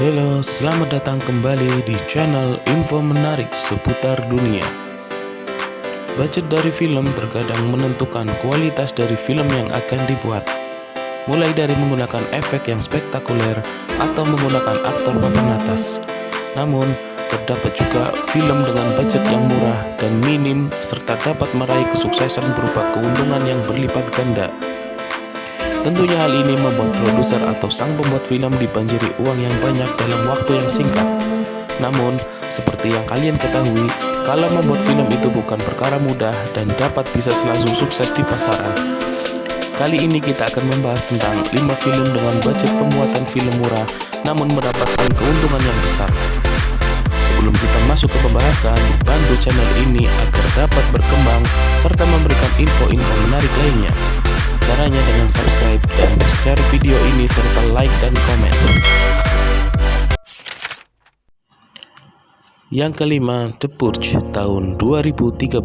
Halo, selamat datang kembali di channel info menarik seputar dunia. Budget dari film terkadang menentukan kualitas dari film yang akan dibuat. Mulai dari menggunakan efek yang spektakuler atau menggunakan aktor papan atas. Namun, terdapat juga film dengan budget yang murah dan minim serta dapat meraih kesuksesan berupa keuntungan yang berlipat ganda. Tentunya hal ini membuat produser atau sang pembuat film dibanjiri uang yang banyak dalam waktu yang singkat. Namun, seperti yang kalian ketahui, kalau membuat film itu bukan perkara mudah dan dapat bisa langsung sukses di pasaran. Kali ini kita akan membahas tentang 5 film dengan budget pembuatan film murah namun mendapatkan keuntungan yang besar. Sebelum kita masuk ke pembahasan, bantu channel ini agar dapat berkembang serta memberikan info-info menarik lainnya. Caranya dengan subscribe dan share video ini serta like dan komen. Yang kelima, The Purge tahun 2013.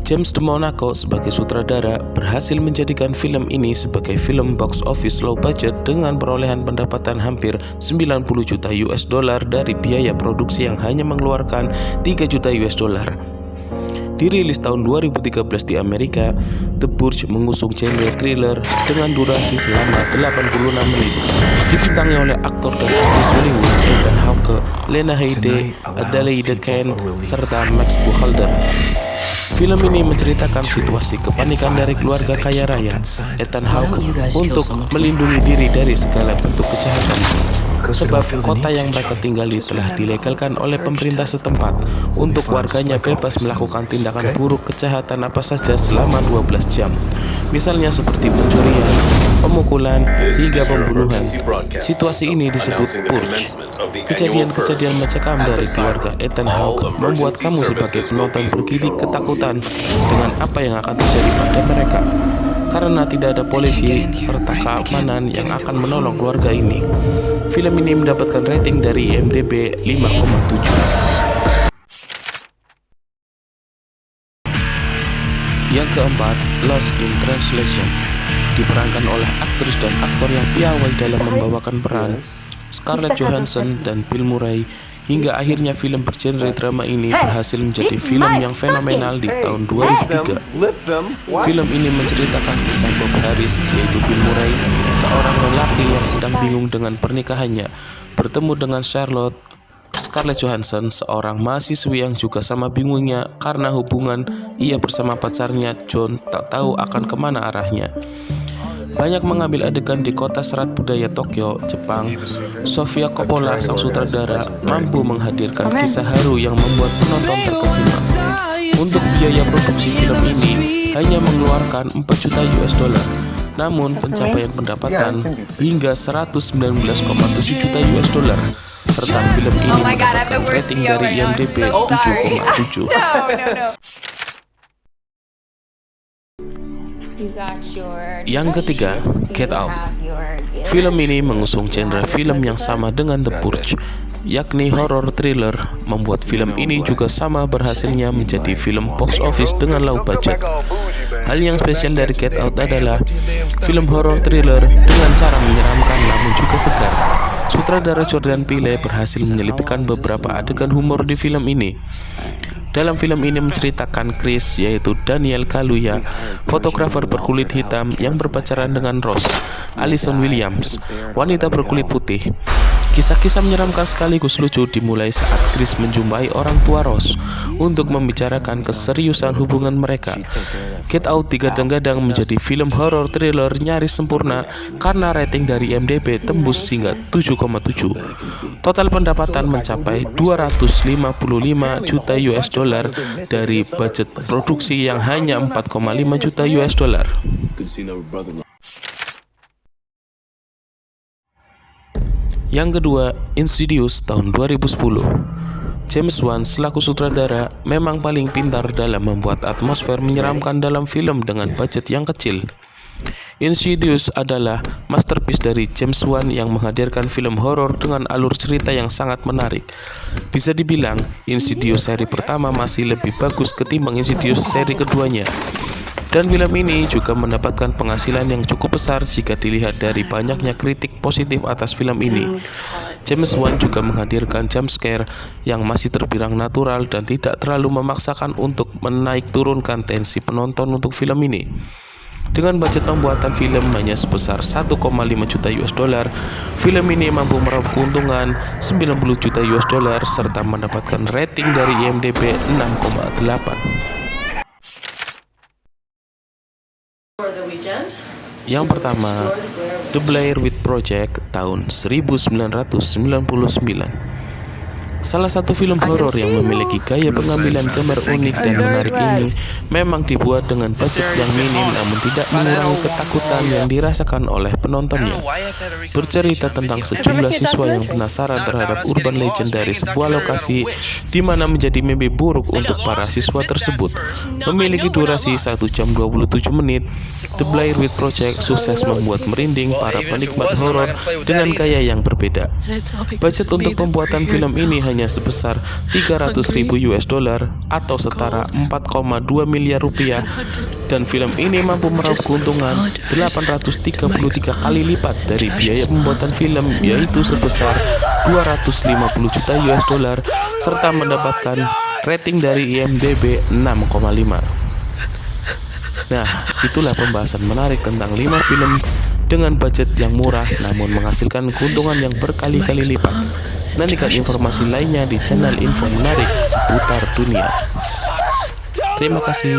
James DeMonaco sebagai sutradara berhasil menjadikan film ini sebagai film box office low budget dengan perolehan pendapatan hampir 90 juta US dollar dari biaya produksi yang hanya mengeluarkan 3 juta US dollar. Dirilis tahun 2013 di Amerika, The Purge mengusung genre thriller dengan durasi selama 86 menit. Dibintangi oleh aktor dan aktris Hollywood Ethan Hawke, Lena Headey, Adelaide Kane, serta Max Buchalter. Film ini menceritakan situasi kepanikan dari keluarga kaya raya Ethan Hawke untuk melindungi diri dari segala bentuk kejahatan. Sebab kota yang mereka tinggali telah dilegalkan oleh pemerintah setempat untuk warganya bebas melakukan tindakan buruk kejahatan apa saja selama 12 jam. Misalnya seperti pencurian, pemukulan, hingga pembunuhan. Situasi ini disebut purge. Kejadian-kejadian mencekam dari keluarga Ethan Hawke membuat kamu sebagai penonton bergidik ketakutan dengan apa yang akan terjadi pada mereka. Karena tidak ada polisi serta keamanan yang akan menolong keluarga ini. Film ini mendapatkan rating dari IMDb 5,7. Yang keempat, Lost in Translation. Diperankan oleh aktris dan aktor yang piawai dalam membawakan peran, Scarlett Johansson dan Bill Murray. Hingga akhirnya film bergenre drama ini berhasil menjadi film yang fenomenal di tahun 2003. Film ini menceritakan kisah Bob Harris, yaitu Bill Murray, seorang lelaki yang sedang bingung dengan pernikahannya, bertemu dengan Charlotte, Scarlett Johansson, seorang mahasiswi yang juga sama bingungnya karena hubungan ia bersama pacarnya John tak tahu akan kemana arahnya. Banyak mengambil adegan di kota serat budaya Tokyo, Jepang. Sofia Coppola, sang sutradara, mampu menghadirkan kisah haru yang membuat penonton terkesima. Untuk biaya produksi film ini hanya mengeluarkan 4 juta US dollar. Namun pencapaian pendapatan hingga 119,7 juta US dollar. Serta film ini mendapatkan rating dari IMDb 7,7. Yang ketiga, Get Out. Film ini mengusung genre film yang sama dengan The Purge, yakni horror thriller. Membuat film ini juga sama berhasilnya menjadi film box office dengan low budget. Hal yang spesial dari Get Out adalah film horror thriller dengan cara menyeramkan namun juga segar. Sutradara Jordan Peele berhasil menyelipkan beberapa adegan humor di film ini. Dalam film ini menceritakan Chris, yaitu Daniel Kaluuya, fotografer berkulit hitam yang berpacaran dengan Rose, Allison Williams, wanita berkulit putih. Kisah-kisah menyeramkan sekaligus lucu dimulai saat Chris menjumpai orang tua Rose untuk membicarakan keseriusan hubungan mereka. Get Out digadang-gadang menjadi film horror thriller nyaris sempurna karena rating dari IMDb tembus hingga 7,7. Total pendapatan mencapai 255 juta US dollar dari budget produksi yang hanya 4,5 juta US dollar. Yang kedua, Insidious tahun 2010. James Wan selaku sutradara memang paling pintar dalam membuat atmosfer menyeramkan dalam film dengan budget yang kecil. Insidious adalah masterpiece dari James Wan yang menghadirkan film horor dengan alur cerita yang sangat menarik. Bisa dibilang, Insidious seri pertama masih lebih bagus ketimbang Insidious seri keduanya. Dan film ini juga mendapatkan penghasilan yang cukup besar jika dilihat dari banyaknya kritik positif atas film ini. James Wan juga menghadirkan jump scare yang masih terbilang natural dan tidak terlalu memaksakan untuk menaik turunkan tensi penonton untuk film ini. Dengan budget pembuatan film hanya sebesar 1,5 juta US dollar, film ini mampu meraup keuntungan 90 juta US dollar serta mendapatkan rating dari IMDb 6,8. Yang pertama, The Blair Witch Project tahun 1999. Salah satu film horor yang memiliki gaya pengambilan gambar unik dan menarik ini memang dibuat dengan budget yang minim namun tidak mengurangi ketakutan yang dirasakan oleh penontonnya. Bercerita tentang sejumlah siswa yang penasaran terhadap urban legend dari sebuah lokasi di mana menjadi mimpi buruk untuk para siswa tersebut. Memiliki durasi 1 jam 27 menit, The Blair Witch Project sukses membuat merinding para penikmat horor dengan gaya yang berbeda. Budget untuk pembuatan film ini hanya sebesar 300.000 US dollar atau setara 4,2 miliar rupiah, dan film ini mampu meraup keuntungan 833 kali lipat dari biaya pembuatan film, yaitu sebesar 250 juta US dollar serta mendapatkan rating dari IMDb 6,5. Nah, itulah pembahasan menarik tentang 5 film dengan budget yang murah namun menghasilkan keuntungan yang berkali-kali lipat. Nantikan informasi lainnya di channel Info Menarik seputar dunia. Terima kasih.